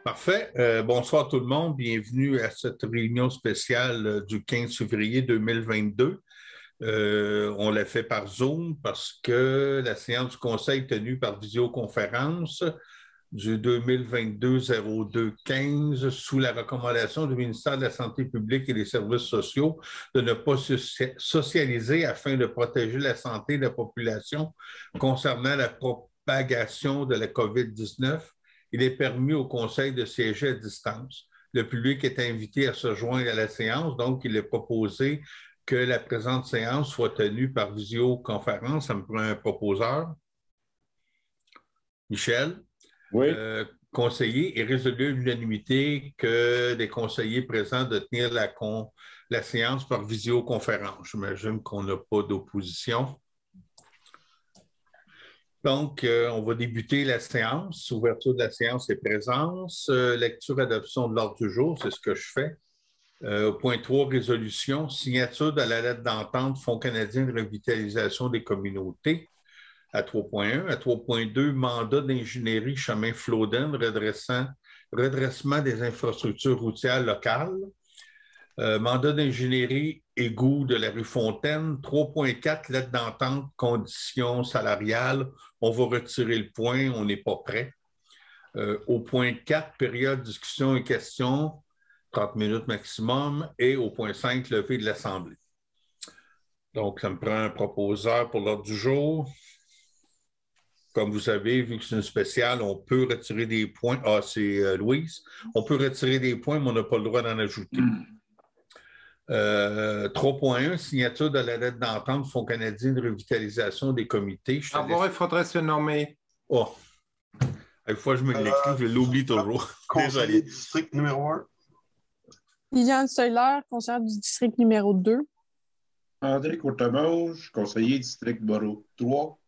Parfait. Bonsoir tout le monde. Bienvenue à cette réunion spéciale du 15 février 2022. On l'a fait par Zoom parce que la séance du Conseil est tenue par visioconférence du 2022-02-15 sous la recommandation du ministère de la Santé publique et des Services sociaux de ne pas socialiser afin de protéger la santé de la population concernant la propagation de la COVID-19. Il est permis au Conseil de siéger à distance. Le public est invité à se joindre à la séance, donc il est proposé que la présente séance soit tenue par visioconférence. Ça me prend un proposeur. Michel? Oui. Conseiller, est résolu à l'unanimité que des conseillers présents de tenir la séance par visioconférence. J'imagine qu'on n'a pas d'opposition. Donc, on va débuter la séance. Ouverture de la séance et présence. Lecture, adoption de l'ordre du jour, c'est ce que je fais. Point 3, résolution. Signature de la lettre d'entente Fonds canadien de revitalisation des communautés à 3.1. À 3.2, mandat d'ingénierie chemin Flodden, redressement des infrastructures routières locales. Mandat d'ingénierie égout de la rue Fontaine. 3.4, lettre d'entente, conditions salariales. On va retirer le point, on n'est pas prêt. Au point 4, période discussion et questions, 30 minutes maximum. Et au point 5, levée de l'Assemblée. Donc, ça me prend un proposeur pour l'ordre du jour. Comme vous savez, vu que c'est une spéciale, on peut retirer des points. Ah, c'est Louise. On peut retirer des points, mais on n'a pas le droit d'en ajouter. 3.1, signature de la lettre d'entente Fonds canadien de revitalisation des comités. D'abord, il faudrait se nommer. Oh, une fois que je me l'écris, je l'oublie toujours. Conseiller du district numéro 1. Liliane Seuler, conseillère du district numéro 2. André Courtemanche, conseiller district numéro 3.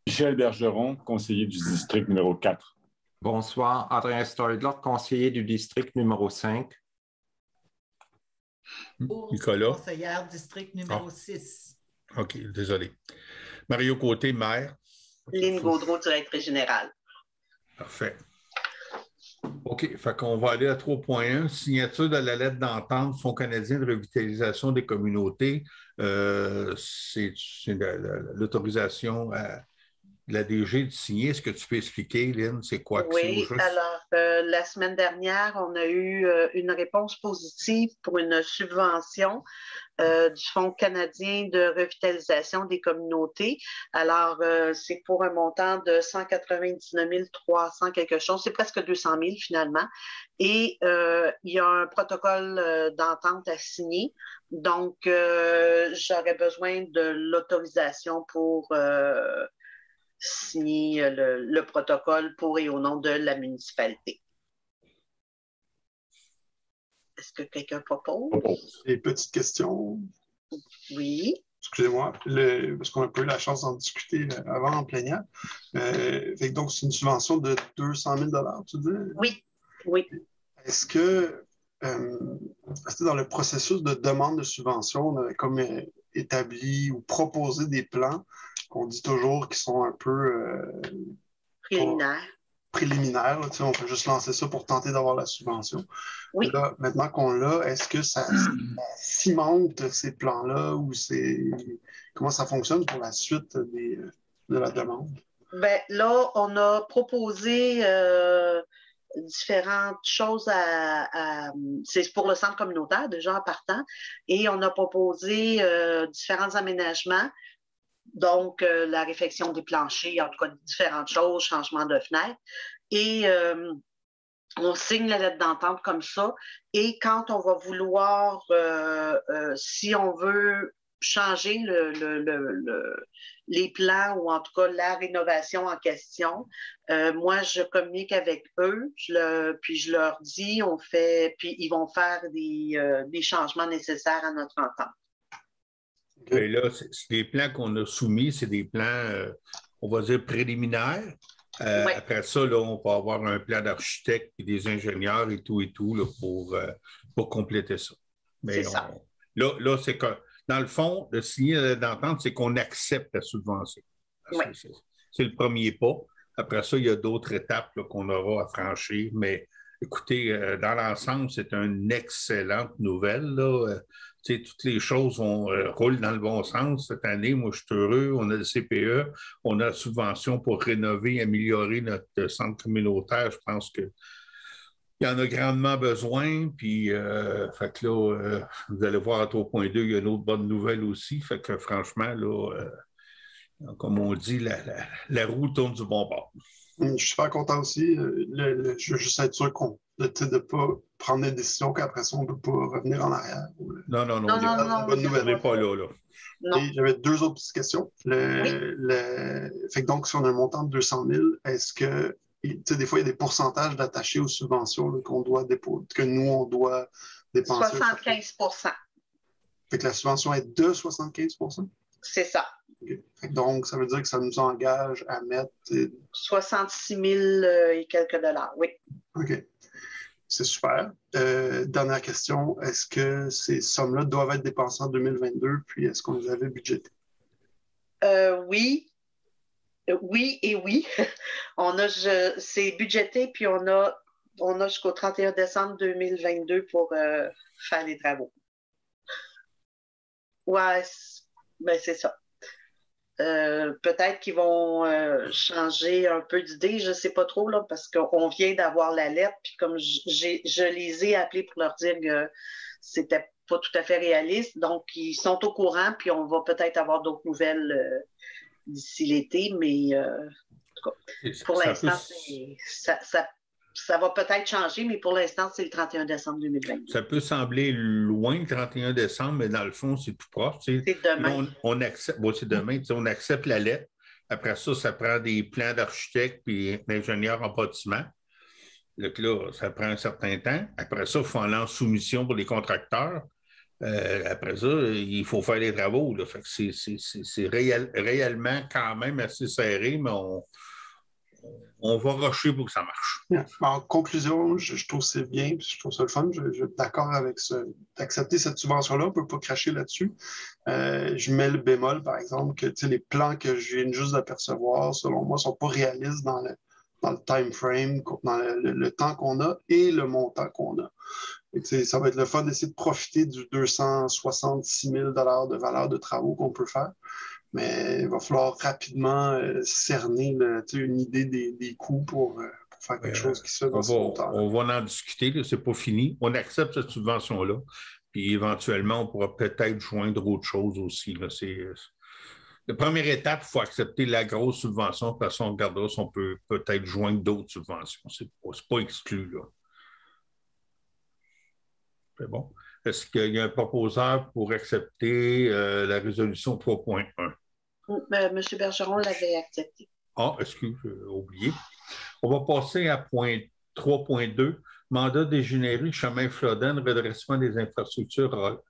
Michel Bergeron, conseiller du district numéro 4. Bonsoir, Adrien Stoidler, conseiller du district numéro 5. Nicolas. Conseillère district numéro 6. OK, désolé. Mario Côté, maire. Lynn Gaudreau, directrice générale. Parfait. OK, fait qu'on va aller à 3.1, signature de la lettre d'entente Fonds canadien de revitalisation des communautés. C'est l'autorisation de la DG de signer. Est-ce que tu peux expliquer, Lynn, c'est quoi? Oui, alors, la semaine dernière, on a eu une réponse positive pour une subvention du Fonds canadien de revitalisation des communautés. Alors, c'est pour un montant de 199 300 quelque chose, c'est presque 200 000 finalement. Et il y a un protocole d'entente à signer. Donc, j'aurais besoin de l'autorisation pour signer le protocole pour et au nom de la municipalité. Est-ce que quelqu'un propose? Et petite question. Oui. Excusez-moi, parce qu'on a pas eu la chance d'en discuter avant en plénière. Donc, c'est une subvention de 200 000 tu dis? Oui, oui. Est-ce que dans le processus de demande de subvention, on avait comme établi ou proposé des plans qu'on dit toujours qui sont un peu préliminaires. On peut juste lancer ça pour tenter d'avoir la subvention. Oui. Là, maintenant qu'on l'a, est-ce que ça cimente ces plans-là ou comment ça fonctionne pour la suite de la demande? Ben, là, on a proposé différentes choses c'est pour le centre communautaire, déjà en partant, et on a proposé différents aménagements. Donc, la réfection des planchers, en tout cas, différentes choses, changement de fenêtre. Et on signe la lettre d'entente comme ça. Et quand on va vouloir, si on veut changer les plans ou en tout cas la rénovation en question, moi, je communique avec eux, puis je leur dis, puis ils vont faire des changements nécessaires à notre entente. Et là, c'est des plans qu'on a soumis, c'est des plans, on va dire, préliminaires. Oui. Après ça, là, on va avoir un plan d'architecte et des ingénieurs et tout là, pour compléter ça. Mais c'est ça. Là, c'est que, dans le fond, de signer la lettre d'entente, c'est qu'on accepte la subvention. Oui. C'est le premier pas. Après ça, il y a d'autres étapes là, qu'on aura à franchir. Mais écoutez, dans l'ensemble, c'est une excellente nouvelle. Là. Toutes les choses roulent dans le bon sens cette année. Moi, je suis heureux. On a le CPE, on a la subvention pour rénover, améliorer notre centre communautaire. Je pense qu'il y en a grandement besoin. Puis, fait que là, vous allez voir à 3.2, il y a une autre bonne nouvelle aussi. Fait que franchement, là, comme on dit, la roue tourne du bon bord. Je suis super content aussi. Je veux juste être sûr de ne pas prendre des décisions qu'après ça, on ne peut pas revenir en arrière. Non, Non, bonne nouvelle, on n'est pas là. Non. Et j'avais deux autres petites questions. Fait que donc, si on a un montant de 200 000, est-ce que, des fois, il y a des pourcentages d'attachés aux subventions là, que nous, on doit dépenser? 75 Fait que la subvention est de 75 C'est ça. Okay. Donc, ça veut dire que ça nous engage à mettre 66 000 et quelques dollars, oui. OK. C'est super. Dernière question. Est-ce que ces sommes-là doivent être dépensées en 2022, puis est-ce qu'on les avait budgétées? Oui. Oui et oui. C'est budgété, puis on a jusqu'au 31 décembre 2022 pour faire les travaux. Ouais, ben c'est ça. Peut-être qu'ils vont changer un peu d'idée, je ne sais pas trop, là, parce qu'on vient d'avoir la lettre, puis comme je les ai appelés pour leur dire que c'était pas tout à fait réaliste, donc ils sont au courant, puis on va peut-être avoir d'autres nouvelles d'ici l'été, mais en tout cas, pour l'instant, ça va peut-être changer, mais pour l'instant, c'est le 31 décembre 2022. Ça peut sembler loin le 31 décembre, mais dans le fond, c'est tout proche. C'est demain. Là, on accepte, c'est demain. On accepte la lettre. Après ça, ça prend des plans d'architecte et d'ingénieur en bâtiment. Donc là, ça prend un certain temps. Après ça, il faut aller en soumission pour les contracteurs. Après ça, il faut faire les travaux. Là. Fait que c'est réellement quand même assez serré, mais on va rusher pour que ça marche. En conclusion, je trouve que c'est bien, puis je trouve ça le fun. Je suis d'accord avec d'accepter cette subvention-là. On ne peut pas cracher là-dessus. Je mets le bémol, par exemple, que les plans que je viens juste d'apercevoir, selon moi, ne sont pas réalistes dans le time frame, dans le temps qu'on a et le montant qu'on a. Et ça va être le fun d'essayer de profiter du 266 000 $ de valeur de travaux qu'on peut faire. Mais il va falloir rapidement cerner une idée des coûts pour faire quelque chose qui se fait dans ce montant. On va en discuter, ce n'est pas fini. On accepte cette subvention-là, puis éventuellement, on pourra peut-être joindre autre chose aussi. Là. La première étape, il faut accepter la grosse subvention, de toute façon, on regardera si on peut peut-être joindre d'autres subventions. Ce n'est pas exclu. Là. C'est bon. Est-ce qu'il y a un proposeur pour accepter la résolution 3.1? M. Bergeron l'avait accepté. Ah, excuse, j'ai oublié. On va passer à point 3.2, mandat d'ingénierie, chemin Flodden, redressement des infrastructures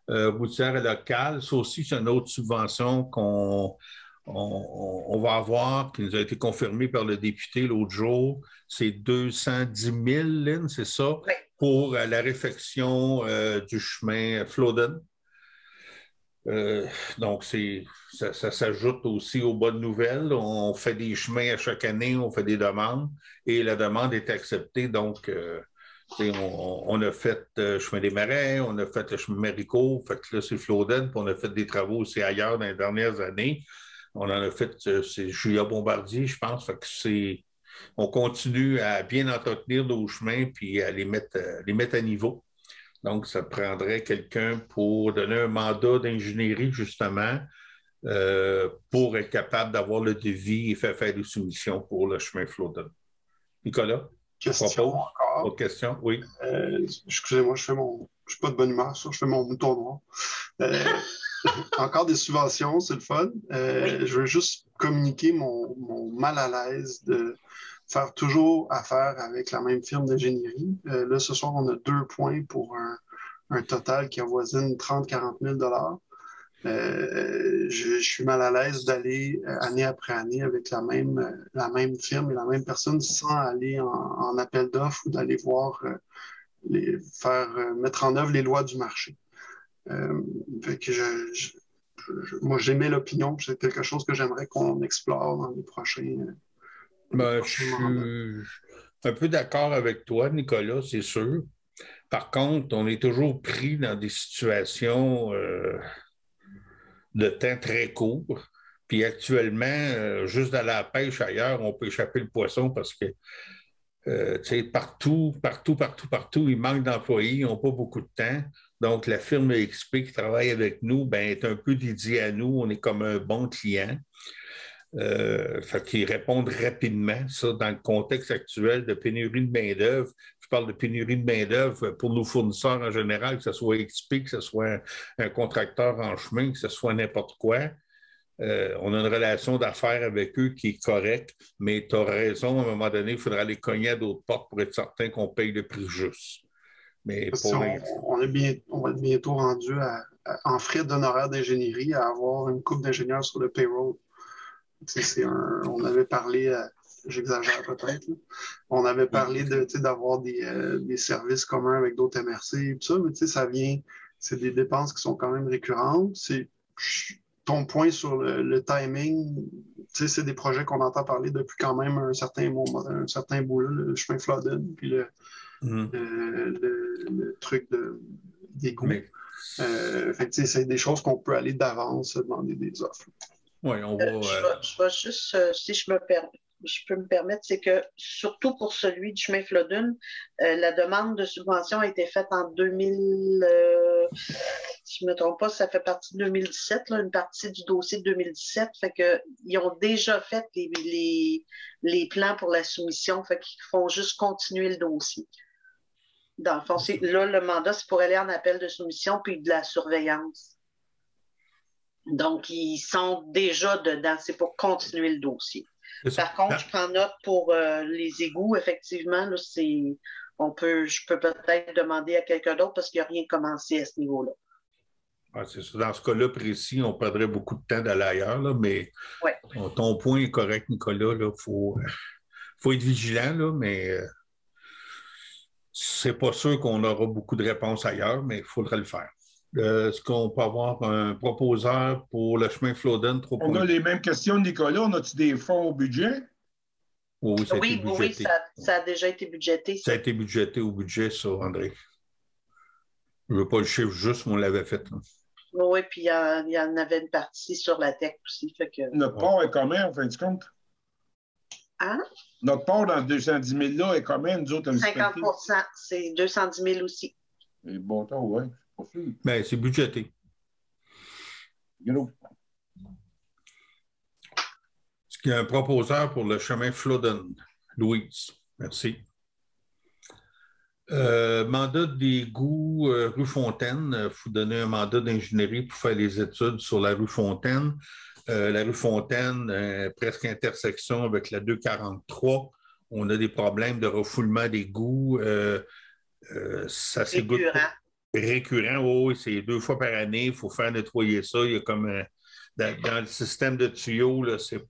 routières et locales. Ça aussi, c'est une autre subvention qu'on va avoir, qui nous a été confirmée par le député l'autre jour. C'est 210 000, Lynn, c'est ça? Oui. Pour la réfection du chemin Flodden. Donc, ça s'ajoute aussi aux bonnes nouvelles. On fait des chemins à chaque année, on fait des demandes et la demande est acceptée. Donc, on a fait le chemin des Marais, on a fait le chemin Maricourt, fait que là, c'est Flodden, puis on a fait des travaux aussi ailleurs dans les dernières années. On en a fait, c'est Julia Bombardier, je pense. Fait que on continue à bien entretenir nos chemins puis à les mettre à niveau. Donc, ça prendrait quelqu'un pour donner un mandat d'ingénierie, justement, pour être capable d'avoir le devis et faire des soumissions pour le chemin Flodden. Nicolas? Question encore. Autre question? Oui. Excusez-moi, je suis pas de bonne humeur, je fais mon mouton noir. Encore des subventions, c'est le fun. Oui. Je veux juste communiquer mon mal à l'aise de faire toujours affaire avec la même firme d'ingénierie. Là, ce soir, on a 2 points pour un total qui avoisine 30-40 000 $. Je suis mal à l'aise d'aller année après année avec la même firme et la même personne sans aller en appel d'offres ou d'aller voir mettre en œuvre les lois du marché. Fait que moi, j'aimais l'opinion, c'est quelque chose que j'aimerais qu'on explore dans les Ben, je suis un peu d'accord avec toi, Nicolas, c'est sûr. Par contre, on est toujours pris dans des situations de temps très court. Puis actuellement, juste d'aller à la pêche ailleurs, on peut échapper le poisson parce que tu sais, partout, il manque d'employés, ils n'ont pas beaucoup de temps. Donc, la firme XP qui travaille avec nous ben, est un peu dédiée à nous. On est comme un bon client. Fait qu'ils répondent rapidement. Ça, dans le contexte actuel de pénurie de main-d'œuvre, je parle de pénurie de main-d'œuvre pour nos fournisseurs en général, que ce soit XP, que ce soit un contracteur en chemin, que ce soit n'importe quoi. On a une relation d'affaires avec eux qui est correcte, mais tu as raison, à un moment donné, il faudra aller cogner à d'autres portes pour être certain qu'on paye le prix juste. Mais pour on va être bientôt rendu en frais d'honoraires d'ingénierie à avoir une couple d'ingénieurs sur le payroll. On avait parlé, j'exagère peut-être, là. On avait parlé d'avoir des services communs avec d'autres MRC et tout ça, mais ça vient, c'est des dépenses qui sont quand même récurrentes. Ton point sur le timing, c'est des projets qu'on entend parler depuis quand même un certain bout, là, le chemin Flodden, puis le truc d'égout. C'est des choses qu'on peut aller d'avance demander des offres. Oui, on va. Je vais juste, si je peux me permettre, c'est que surtout pour celui du chemin Flodden, la demande de subvention a été faite en 2000, si je ne me trompe pas, ça fait partie de 2017, là, une partie du dossier de 2017. Fait qu'ils ont déjà fait les plans pour la soumission, fait qu'ils font juste continuer le dossier. Dans le fond, là, le mandat, c'est pour aller en appel de soumission puis de la surveillance. Donc, ils sont déjà dedans. C'est pour continuer le dossier. Par contre, je prends note pour les égouts. Effectivement, là, je peux peut-être demander à quelqu'un d'autre parce qu'il n'y a rien commencé à ce niveau-là. Ah, c'est ça. Dans ce cas-là précis, on perdrait beaucoup de temps d'aller ailleurs, là, mais ton point est correct, Nicolas. Il faut être vigilant, là, mais c'est pas sûr qu'on aura beaucoup de réponses ailleurs, mais il faudrait le faire. Est-ce qu'on peut avoir un proposeur pour le chemin Flodden 3.0? On a les mêmes questions, Nicolas. On a-tu des fonds au budget? Oui, ça a été budgété. Oui, ça a déjà été budgété. Ça a été budgété au budget, ça, André. Je ne veux pas le chiffre juste, mais on l'avait fait. Là. Oui, puis il y en avait une partie sur la tech aussi. Fait que... Notre part est combien, en fin de compte? Hein? Notre part dans ce 210 000-là est combien, nous autres? 50 %, c'est 210 000 aussi. Et bon temps, oui. Bien, c'est budgété. Est-ce qu'il y a un proposeur pour le chemin Flodden? Louise, merci. Mandat d'égout rue Fontaine. Il faut donner un mandat d'ingénierie pour faire les études sur la rue Fontaine. La rue Fontaine, presque intersection avec la 243. On a des problèmes de refoulement d'égout. Ça s'égoutte. Récurrent, oui, c'est 2 fois par année, il faut faire nettoyer ça. Il y a comme dans le système de tuyaux, là, c'est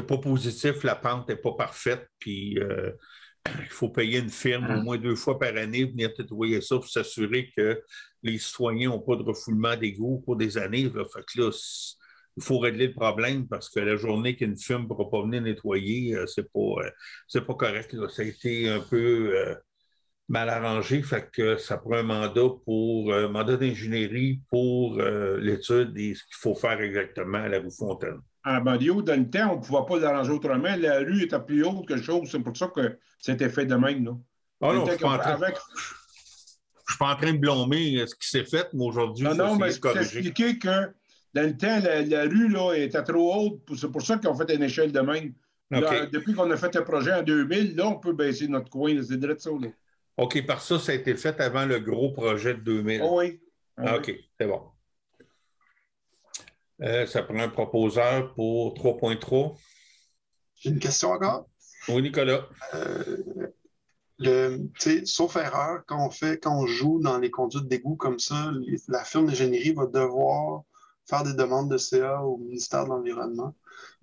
pas positif, la pente n'est pas parfaite, puis il faut payer une firme au moins 2 fois par année, venir nettoyer ça pour s'assurer que les citoyens n'ont pas de refoulement d'égout pour des années. Là. Fait que là, il faut régler le problème parce que la journée qu'une firme ne pourra pas venir nettoyer, c'est pas correct. Là. Ça a été un peu mal arrangé, fait que ça prend un mandat d'ingénierie pour l'étude de ce qu'il faut faire exactement à la rue Fontaine. En banlieue, dans le temps, on ne pouvait pas l'arranger autrement. La rue était plus haute que chose. C'est pour ça que c'était fait de même. Là. Ah non, je ne suis pas en train de blâmer ce qui s'est fait, mais aujourd'hui, non, mais c'est expliqué que dans le temps, la rue là, était trop haute. C'est pour ça qu'ils ont fait une échelle de même. Okay. Là, depuis qu'on a fait le projet en 2000, là, on peut baisser notre coin. C'est direct ça. Là. OK, par ça a été fait avant le gros projet de 2000. Oh oui. Ah, OK, c'est bon. Ça prend un proposeur pour 3.3. J'ai une question encore. Oui, Nicolas. Sauf erreur, quand on joue dans les conduites d'égout comme ça, la firme d'ingénierie va devoir faire des demandes de CA au ministère de l'Environnement.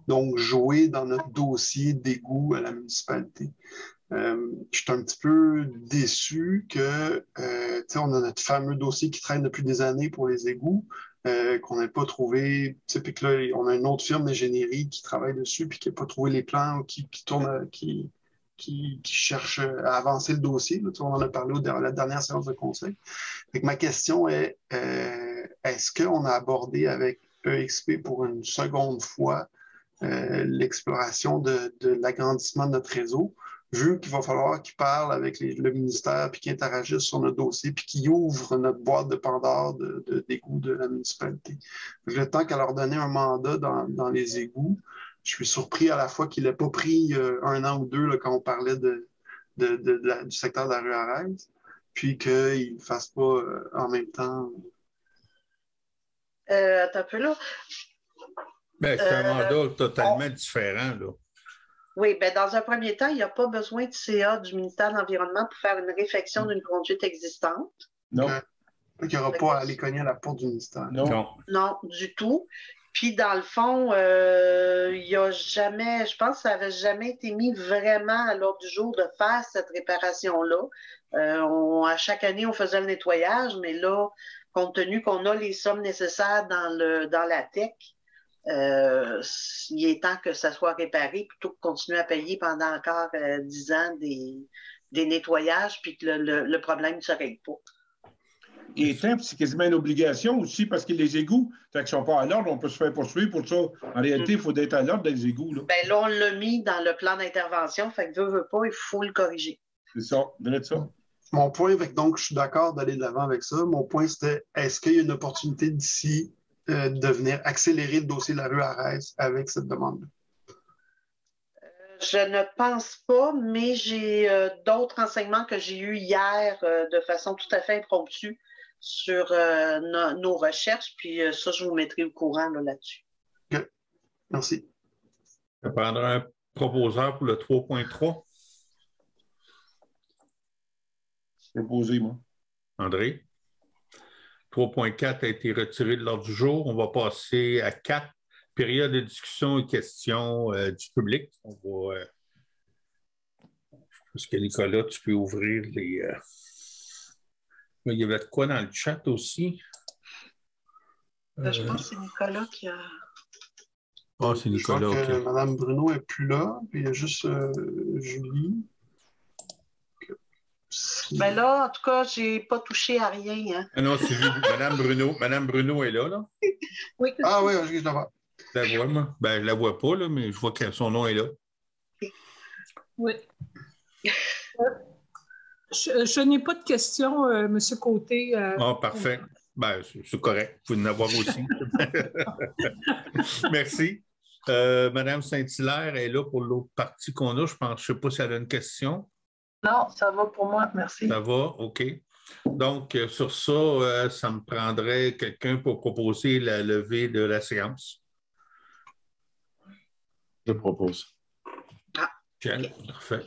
Donc, jouer dans notre dossier d'égout à la municipalité. Je suis un petit peu déçu que, on a notre fameux dossier qui traîne depuis des années pour les égouts, qu'on n'a pas trouvé, puis que là, on a une autre firme d'ingénierie qui travaille dessus, puis qui n'a pas trouvé les plans, qui cherche à avancer le dossier. Là, on en a parlé à la dernière séance de conseil. Fait que ma question est, est-ce qu'on a abordé avec EXP pour une seconde fois l'exploration de l'agrandissement de notre réseau, vu qu'il va falloir qu'ils parlent avec le ministère, puis qu'ils interagissent sur notre dossier, puis qu'ils ouvrent notre boîte de Pandore d'égouts de la municipalité. Le temps qu'à leur donner un mandat dans les égouts, je suis surpris à la fois qu'il n'ait pas pris 1 an ou 2 là, quand on parlait du secteur de la rue Arès, puis qu'il ne fasse pas en même temps. Attends un peu là. Ben, c'est un mandat totalement différent, là. Oui, bien, dans un premier temps, il n'y a pas besoin de CA du ministère de l'Environnement pour faire une réflexion d'une conduite existante. Non. Il n'y aura pas à aller cogner à la porte du ministère. Non. Non, du tout. Puis, dans le fond, il n'y a jamais, je pense que ça n'avait jamais été mis vraiment à l'ordre du jour de faire cette réparation-là. À chaque année, on faisait le nettoyage, mais là, compte tenu qu'on a les sommes nécessaires dans la TEC, il est temps que ça soit réparé plutôt que continuer à payer pendant encore 10 ans des nettoyages puis que le problème ne se règle pas. Il est temps, puis c'est quasiment une obligation aussi parce que les égouts, tant qu'ils ne sont pas à l'ordre, on peut se faire poursuivre pour ça. En réalité, il faut être à l'ordre des égouts. Là. Ben là, on l'a mis dans le plan d'intervention, fait que veut pas, il faut le corriger. C'est ça, de ça. Mon point, donc je suis d'accord d'aller de l'avant avec ça. Mon point, c'était est-ce qu'il y a une opportunité d'ici de venir accélérer le dossier de la rue Arès avec cette demande-là? Je ne pense pas, mais j'ai d'autres renseignements que j'ai eus hier de façon tout à fait impromptue sur nos recherches, puis ça, je vous mettrai au courant là-dessus. OK. Merci. Ça prendra un proposeur pour le 3.3. Proposé, moi. André. 3.4 a été retiré de l'ordre du jour. On va passer à 4, période de discussion et questions du public. On va, parce que Nicolas, tu peux ouvrir les... Il y avait de quoi dans le chat aussi? Je pense que c'est Nicolas qui a... Ah, c'est Nicolas, je crois OK. que Mme Bruno n'est plus là, puis il y a juste Julie. Ben là, en tout cas, je n'ai pas touché à rien. Hein. Ah non, c'est lui, Mme Bruno. Mme Bruno est là, là? Oui. Ah oui, je la vois. Je la vois, moi. Ben, je ne la vois pas, là, mais je vois que son nom est là. Oui. Je n'ai pas de questions, M. Côté. Ah, parfait. Ben, c'est correct. Vous pouvez en avoir aussi. Merci. Mme Saint-Hilaire est là pour l'autre partie qu'on a. Je ne sais pas si elle a une question. Non, ça va pour moi, merci. Ça va, OK. Donc, sur ça, ça me prendrait quelqu'un pour proposer la levée de la séance. Je propose. OK, parfait.